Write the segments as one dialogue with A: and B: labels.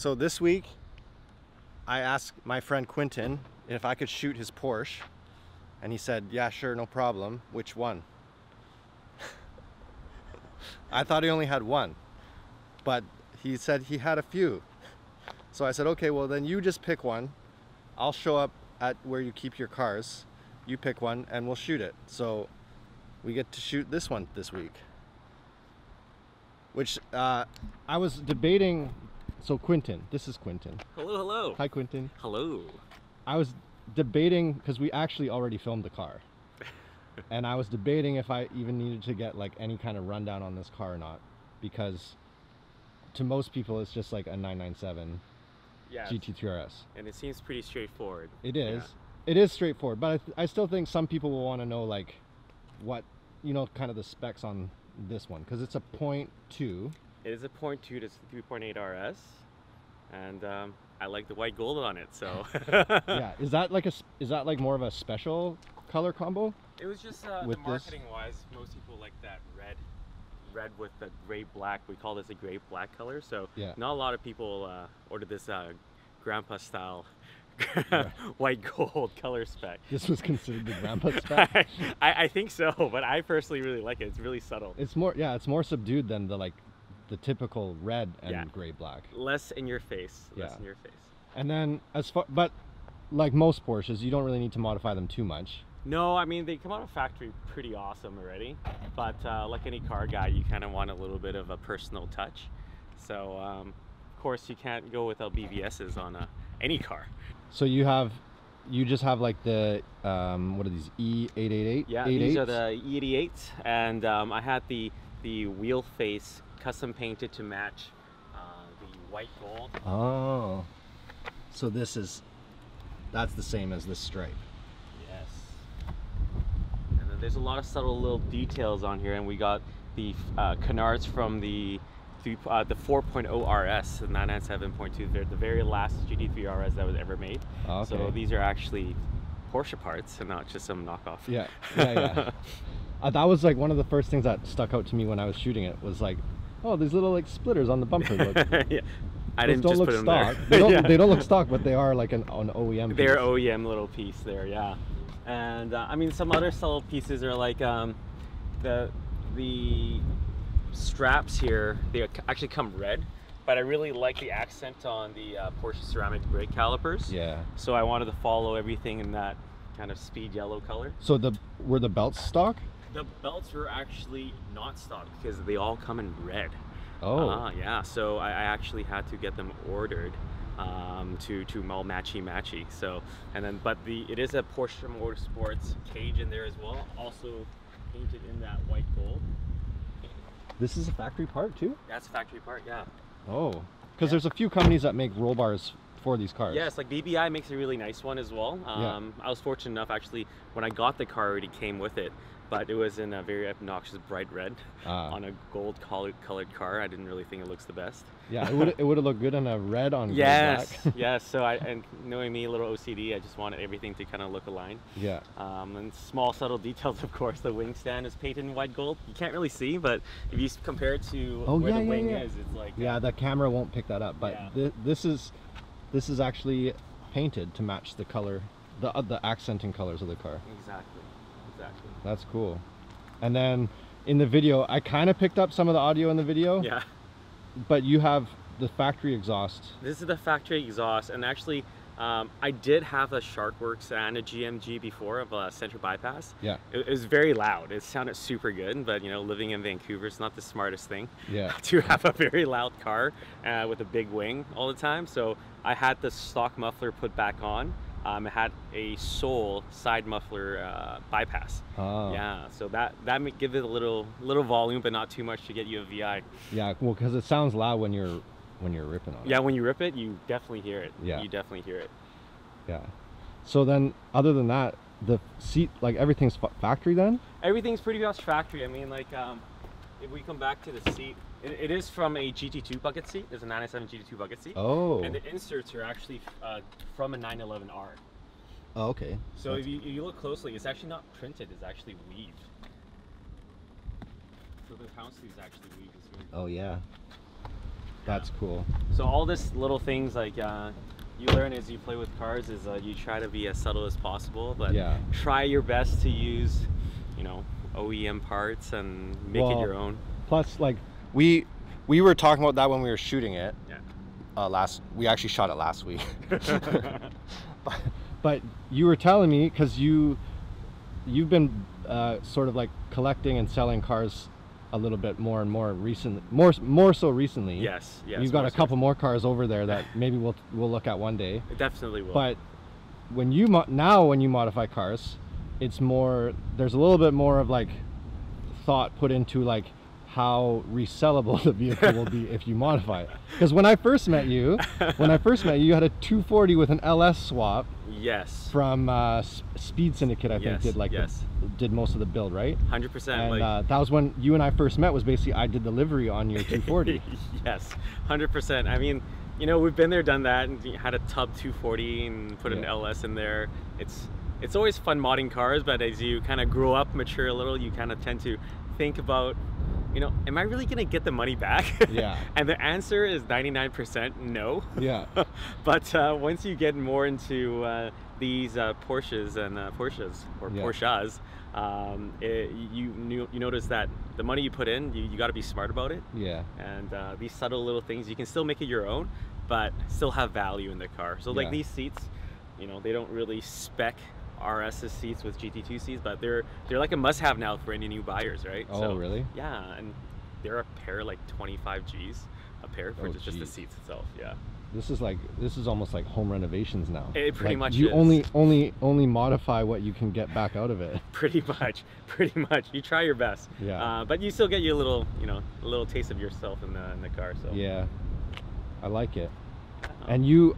A: So this week, I asked my friend Quentin if I could shoot his Porsche, and he said, yeah, sure, no problem. Which one? I thought he only had one, but he said he had a few. So I said, okay, well then you just pick one. I'll show up at where you keep your cars. You pick one and we'll shoot it. So we get to shoot this one this week. Which I was debating. So Quentin, this is Quentin.
B: Hello, hello.
A: Hi, Quentin.
B: Hello.
A: I was debating, because we actually already filmed the car. And I was debating if I even needed to get like any kind of rundown on this car or not. Because to most people, it's just like a 997 GT3 RS.
B: And it seems pretty straightforward.
A: It is. Yeah. It is straightforward. But I still think some people will want to know like what, you know, kind of the specs on this one. Because it's a 0.2.
B: It is a 0.2 to 3.8 RS, and I like the white gold on it. So
A: yeah, is that like more of a special color combo?
B: It was just the marketing wise, most people like that red with the gray black. We call this a gray black color. So yeah, not a lot of people ordered this grandpa style white gold color spec.
A: This was considered the grandpa spec.
B: I think so, but I personally really like it. It's really subtle.
A: It's more, yeah, it's more subdued than the typical red and gray black.
B: Less in your face. Less in your face.
A: And then but like most Porsches, you don't really need to modify them too much.
B: No, I mean, they come out of factory pretty awesome already, but like any car guy, you kind of want a little bit of a personal touch. So of course you can't go without BBSs on any car.
A: So you just have like the what are these, E888?
B: Yeah, these are the E88s, and I had the wheel face custom painted to match the white gold.
A: Oh, so that's the same as this stripe.
B: Yes. And then there's a lot of subtle little details on here, and we got the canards from the 4.0 RS, the 997.2. They're the very last GT3 RS that was ever made. Okay. So these are actually Porsche parts and not just some knockoff.
A: Yeah. That was like one of the first things that stuck out to me when I was shooting it, was like, oh, these little like splitters on the bumper.
B: Yeah. I didn't just put them
A: stock.
B: there.
A: They don't look stock, but they are like an OEM piece.
B: They're OEM little piece there, yeah. And I mean, some other subtle pieces are like the straps here, they actually come red, but I really like the accent on the Porsche ceramic brake calipers. Yeah. So I wanted to follow everything in that kind of speed yellow color.
A: So were the belts stock?
B: The belts were actually not stock because they all come in red.
A: Oh.
B: Yeah. So I actually had to get them ordered to all matchy. So but it is a Porsche Motorsports cage in there as well, also painted in that white gold.
A: This is a factory part too?
B: That's a factory part, yeah.
A: Oh, because there's a few companies that make roll bars for these cars.
B: Yes, like BBI makes a really nice one as well. I was fortunate enough, actually, when I got the car, it already came with it, but it was in a very obnoxious bright red on a gold colored car. I didn't really think it looks the best.
A: Yeah, it would have looked good on a red on
B: black.
A: Yes.
B: So and knowing me, a little OCD, I just wanted everything to kind of look aligned.
A: Yeah.
B: And small subtle details, of course. The wing stand is painted in white gold. You can't really see, but if you compare it to where the wing is, it's like
A: the camera won't pick that up. But this is actually painted to match the color, the accenting colors of the car.
B: Exactly.
A: That's cool. And then in the video, I kind of picked up some of the audio in the video. Yeah. But you have the factory exhaust.
B: This is the factory exhaust, and actually I did have a Sharkworks and a GMG before of a center bypass. Yeah. It was very loud. It sounded super good, but you know, living in Vancouver, it's not the smartest thing. Yeah. To have a very loud car with a big wing all the time. So I had the stock muffler put back on. It had a sole side muffler bypass. Oh. Yeah, so that may give it a little volume, but not too much to get you a VI.
A: Yeah, well, because it sounds loud when you're ripping on it.
B: Yeah, when you rip it, you definitely hear it. Yeah, you definitely hear it.
A: Yeah. So then, other than that, the seat, like everything's factory then?
B: Everything's pretty much factory. I mean, like if we come back to the seat, it is from a GT2 bucket seat. It's a 997 GT2 bucket seat. Oh. And the inserts are actually from a 911R.
A: Oh, okay.
B: So if you look closely, it's actually not printed. It's actually weaved. So the house is actually weaved.
A: Oh yeah. That's cool.
B: So all this little things like you learn as you play with cars is you try to be as subtle as possible, but try your best to use, you know, OEM parts and make it your own.
A: Plus, like we were talking about that when we were shooting it. Yeah. We actually shot it last week. but you were telling me, because you've been sort of like collecting and selling cars a little bit more and more recently, more so recently.
B: Yes.
A: You've got a couple more cars over there that maybe we'll look at one day.
B: It definitely will.
A: But when you modify cars, it's more, there's a little bit more of like thought put into like how resellable the vehicle will be if you modify it. Because when I first met you, you had a 240 with an LS swap.
B: Yes.
A: From Speed Syndicate, I think, did most of the build, right?
B: 100%.
A: And that was when you and I first met. Was basically I did the livery on your 240.
B: Yes, 100%. I mean, you know, we've been there, done that, and had a tub 240 and put an LS in there. It's always fun modding cars, but as you kind of grow up, mature a little, you kind of tend to think about, you know, am I really gonna get the money back?
A: Yeah.
B: And the answer is 99% no.
A: Yeah.
B: But once you get more into these Porsches and Porsches you notice that the money you put in, you got to be smart about it.
A: Yeah.
B: And these subtle little things, you can still make it your own, but still have value in the car. So like these seats, you know, they don't really spec RS seats with GT2 seats, but they're like a must-have now for any new buyers, right?
A: Oh,
B: so,
A: really?
B: Yeah, and they're a pair like 25 G's a pair for just the seats itself. Yeah.
A: This is almost like home renovations now.
B: It pretty much
A: you
B: is.
A: only modify what you can get back out of it.
B: Pretty much. You try your best.
A: Yeah.
B: But you still get your little, you know, a little taste of yourself in the car. So.
A: Yeah. I like it. And you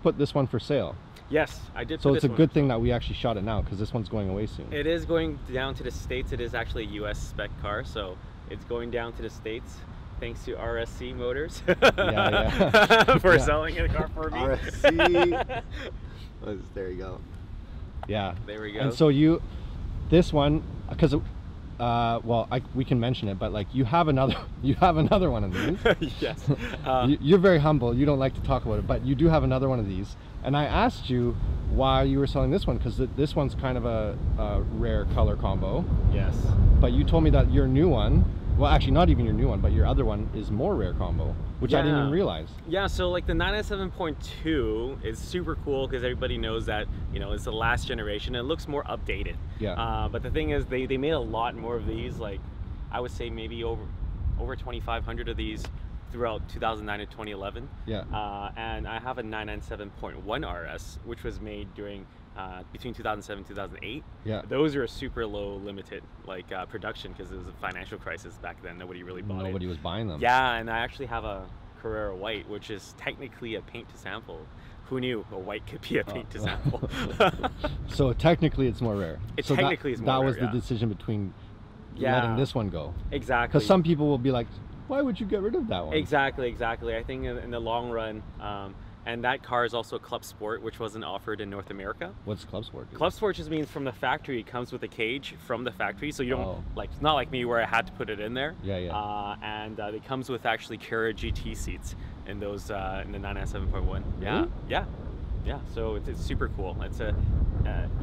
A: put this one for sale.
B: Yes, I did.
A: So it's a good thing that we actually shot it now, because this one's going away soon.
B: It is going down to the States. It is actually a US spec car, so it's going down to the States. Thanks to RSC Motors for selling a car for me.
C: RSC. There you go.
A: Yeah.
B: There we go.
A: And so this one, because we can mention it, but like you have another one of these.
B: Yes.
A: You're very humble. You don't like to talk about it, but you do have another one of these. And I asked you why you were selling this one, because this one's kind of a rare color combo.
B: Yes.
A: But you told me that your new one, well, actually not even your new one, but your other one is more rare combo, which I didn't even realize. Yeah,
B: so like the 997.2 is super cool because everybody knows that, you know, it's the last generation. It looks more updated.
A: Yeah.
B: But the thing is, they made a lot more of these. Like, I would say maybe over 2,500 of these throughout 2009 and 2011.
A: Yeah.
B: And I have a 997.1 RS, which was made during between 2007 and 2008.
A: Yeah.
B: Those are a super low limited production because it was a financial crisis back then. Nobody really bought it.
A: Nobody was buying them.
B: Yeah, and I actually have a Carrera White, which is technically a paint to sample. Who knew a white could be a paint to sample?
A: So technically it's more rare.
B: Technically it's more rare.
A: That was the decision between letting this one go.
B: Exactly.
A: Because some people will be like, why would you get rid of that one?
B: Exactly. I think in the long run, and that car is also a Club Sport, which wasn't offered in North America.
A: What's Club Sport?
B: Club Sport just means from the factory. It comes with a cage from the factory, so you don't it's not like me where I had to put it in there.
A: Yeah.
B: And it comes with actually Carrera GT seats in those in the 997.1. Yeah.
A: Really?
B: Yeah. So it's super cool. It's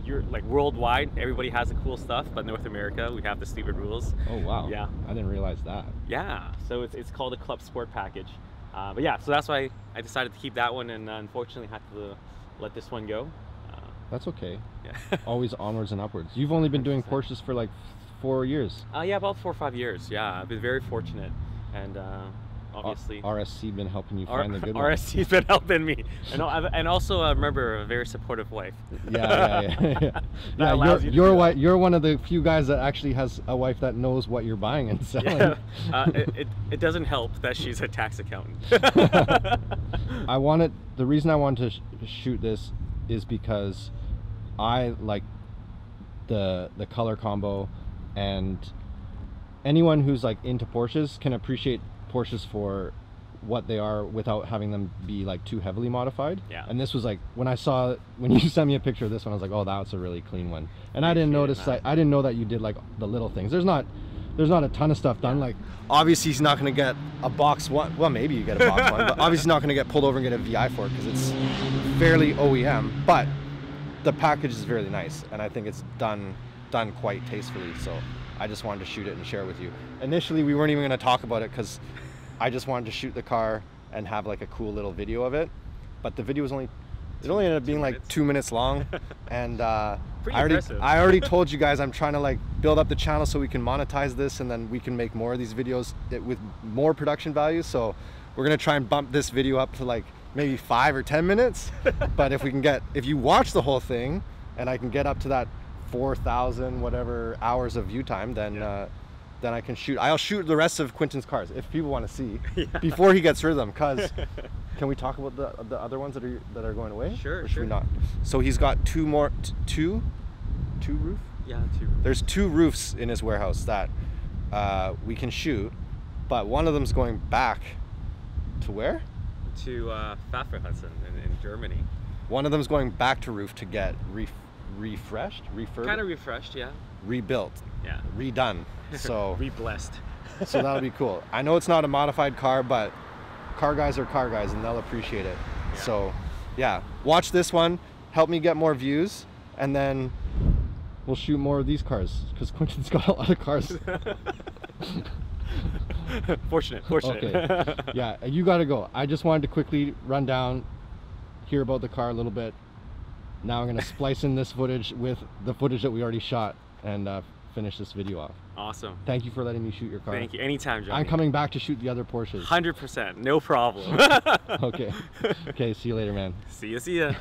B: you're like worldwide, everybody has the cool stuff, but North America, we have the stupid rules.
A: Oh wow.
B: Yeah.
A: I didn't realize that.
B: Yeah. So it's called a Club Sport package. But yeah, so that's why I decided to keep that one, and unfortunately had to let this one go.
A: That's okay.
B: Yeah.
A: Always onwards and upwards. You've only been doing Porsches for like 4 years.
B: Yeah, about 4 or 5 years. Yeah, I've been very fortunate, and obviously
A: RSC been helping you find the good one.
B: RSC's been helping me, and also remember, a very supportive wife.
A: Yeah. You're one of the few guys that actually has a wife that knows what you're buying and selling.
B: Yeah. It doesn't help that she's a tax accountant.
A: The reason I wanted to shoot this is because I like the color combo, and anyone who's like into Porsches can appreciate Porsches for what they are without having them be like too heavily modified.
B: Yeah.
A: And this was like, when you sent me a picture of this one, I was like, oh, that's a really clean one. And I didn't notice that. I didn't know that you did like the little things. There's not there's not a ton of stuff done. Like obviously he's not going to get a box one. Well, maybe you get a box one, but obviously not going to get pulled over and get a VI for it because it's fairly OEM. But the package is really nice, and I think it's done quite tastefully. So I just wanted to shoot it and share it with you. Initially, we weren't even going to talk about it because I just wanted to shoot the car and have like a cool little video of it. But the video was only ended up being like 2 minutes long, and I already told you guys I'm trying to like build up the channel so we can monetize this, and then we can make more of these videos with more production value. So we're gonna try and bump this video up to like maybe 5 or 10 minutes. But if you watch the whole thing and I can get up to that 4,000 whatever hours of view time, then I can shoot. I'll shoot the rest of Quinton's cars if people want to see before he gets rid of them. Cause can we talk about the other ones that are going away?
B: Sure,
A: or should we not? So he's got two roof?
B: Yeah, 2.
A: There's 2 roofs in his warehouse that we can shoot, but one of them's going back to where?
B: To Pfefferhudsen in Germany.
A: One of them's going back to roof to get refreshed, refurbished?
B: Kind of refreshed, yeah.
A: Rebuilt.
B: Yeah.
A: Redone. So
B: Re-blessed.
A: So that'll be cool. I know it's not a modified car, but car guys are car guys and they'll appreciate it. Yeah. So yeah, watch this one, help me get more views, and then we'll shoot more of these cars because Quinton's got a lot of cars.
B: Fortunate.
A: Okay. Yeah, you gotta go. I just wanted to quickly run down, hear about the car a little bit. Now I'm gonna splice in this footage with the footage that we already shot and finish this video off.
B: Awesome.
A: Thank you for letting me shoot your car.
B: Thank you. Anytime, Johnny.
A: I'm coming back to shoot the other Porsches.
B: 100%. No problem.
A: Okay. Okay, see you later, man.
B: See ya.